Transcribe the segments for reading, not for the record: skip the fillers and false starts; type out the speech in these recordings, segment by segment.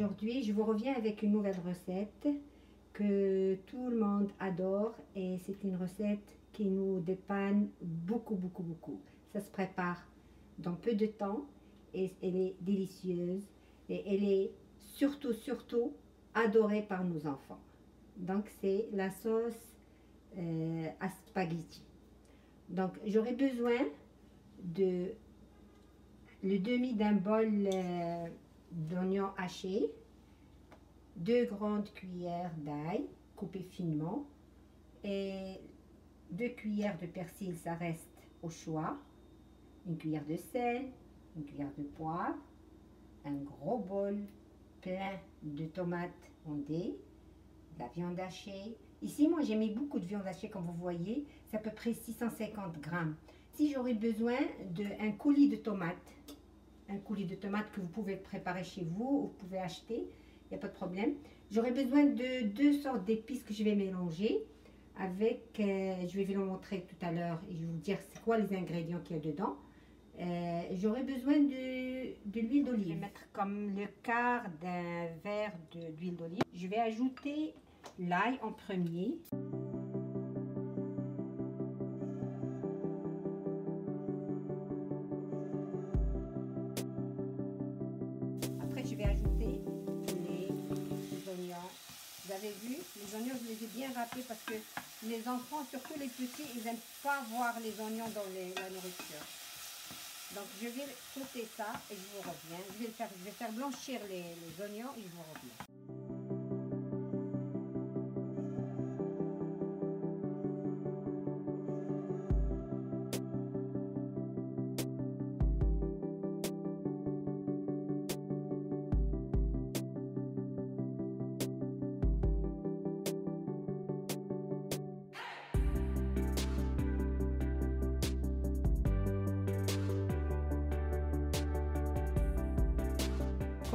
Aujourd'hui, je vous reviens avec une nouvelle recette que tout le monde adore et c'est une recette qui nous dépanne beaucoup. Ça se prépare dans peu de temps et elle est délicieuse et elle est surtout adorée par nos enfants. Donc c'est la sauce à spaghetti. Donc j'aurai besoin de le demi d'un bol d'oignons hachés, 2 grandes cuillères d'ail coupées finement et 2 cuillères de persil, ça reste au choix, une cuillère de sel, une cuillère de poivre, un gros bol plein de tomates ondées, de la viande hachée. Ici, moi, j'ai mis beaucoup de viande hachée, comme vous voyez, c'est à peu près 650 grammes. Si j'aurais besoin d'un coulis de tomates, que vous pouvez préparer chez vous, ou vous pouvez acheter, il n'y a pas de problème. J'aurai besoin de 2 sortes d'épices que je vais mélanger avec, je vais vous le montrer tout à l'heure et je vais vous dire c'est quoi les ingrédients qu'il y a dedans. J'aurai besoin de l'huile d'olive. Je vais mettre comme le quart d'un verre d'huile d'olive. Je vais ajouter l'ail en premier. Après, je vais ajouter les oignons. Vous avez vu, les oignons, je les ai bien râpés parce que les enfants, surtout les petits, ils n'aiment pas voir les oignons dans la nourriture. Donc, je vais sauter ça et je vous reviens. Je vais faire blanchir les oignons et je vous reviens.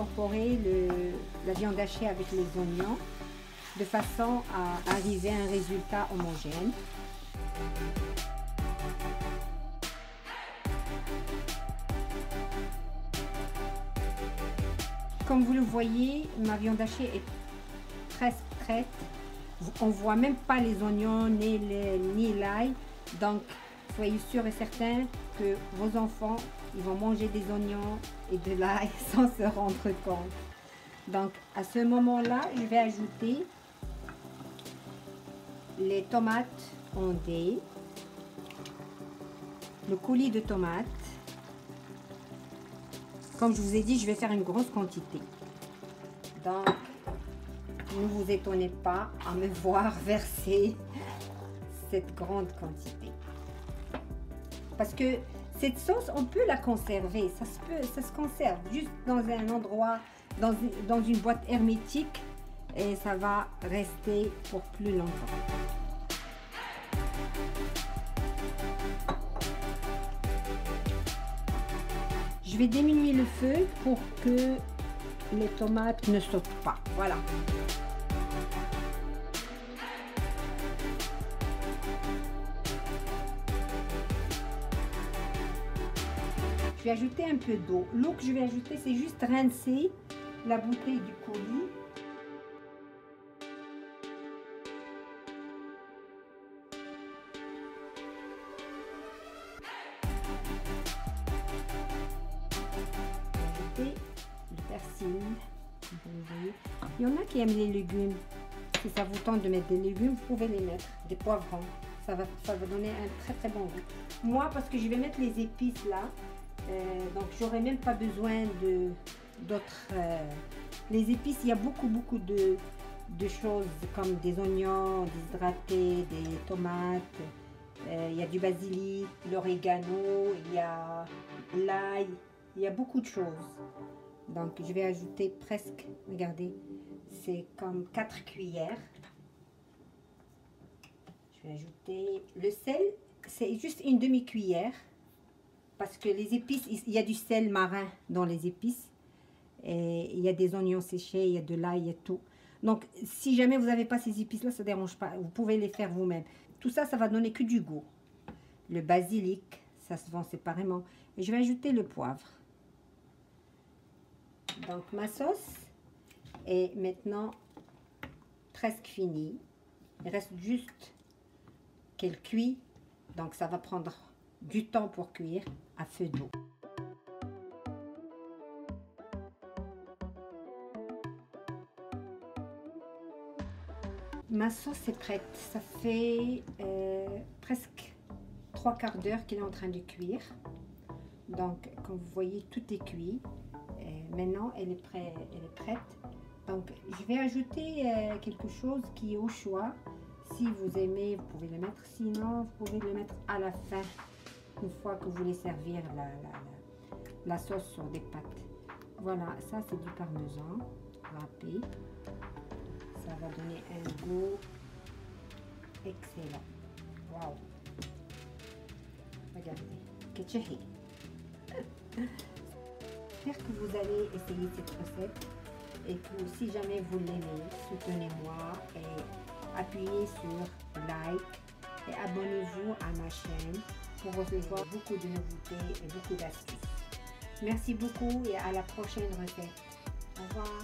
Incorporer la viande hachée avec les oignons de façon à arriver à un résultat homogène. Comme vous le voyez, ma viande hachée est presque prête. On ne voit même pas les oignons ni l'ail. Donc, soyez sûr et certain que vos enfants ils vont manger des oignons et de l'ail sans se rendre compte. Donc, à ce moment-là, je vais ajouter les tomates ondées, le coulis de tomates. Comme je vous ai dit, je vais faire une grosse quantité. Donc, ne vous étonnez pas à me voir verser cette grande quantité. Parce que cette sauce, on peut la conserver, ça se conserve juste dans un endroit, dans une boîte hermétique et ça va rester pour plus longtemps. Je vais diminuer le feu pour que les tomates ne sautent pas, voilà. Je vais ajouter un peu d'eau. L'eau que je vais ajouter, c'est juste rincer la bouteille du coulis. Ajouter le persil. Vous voyez. Il y en a qui aiment les légumes. Si ça vous tente de mettre des légumes, vous pouvez les mettre. Des poivrons. Ça va donner un très bon goût. Moi, parce que je vais mettre les épices là, donc j'aurai même pas besoin d'autres les épices. Il y a beaucoup de choses comme des oignons déshydratés, des tomates, il y a du basilic, l'orégano, il y a l'ail, il y a beaucoup de choses. Donc je vais ajouter presque, regardez, c'est comme 4 cuillères. Je vais ajouter le sel, c'est juste une demi-cuillère. Parce que les épices, il y a du sel marin dans les épices. Et il y a des oignons séchés, il y a de l'ail, il y a tout. Donc, si jamais vous n'avez pas ces épices-là, ça ne dérange pas. Vous pouvez les faire vous-même. Tout ça, ça va donner que du goût. Le basilic, ça se vend séparément. Et je vais ajouter le poivre. Donc, ma sauce, est maintenant presque finie. Il reste juste qu'elle cuit, donc ça va prendre du temps pour cuire à feu doux. Ma sauce est prête, ça fait presque 3/4 d'heure qu'elle est en train de cuire. Donc comme vous voyez, tout est cuit. Maintenant elle est prête. Donc je vais ajouter quelque chose qui est au choix. Si vous aimez, vous pouvez le mettre, sinon vous pouvez le mettre à la fin, une fois que vous voulez servir la sauce sur des pâtes. Voilà, ça c'est du parmesan râpé. Ça va donner un goût excellent. Waouh! Regardez, que chéri. J'espère que vous allez essayer cette recette et que si jamais vous l'aimez, soutenez-moi et appuyez sur like et abonnez-vous à ma chaîne pour recevoir beaucoup de nouveautés et beaucoup d'astuces. Merci beaucoup et à la prochaine recette. Au revoir.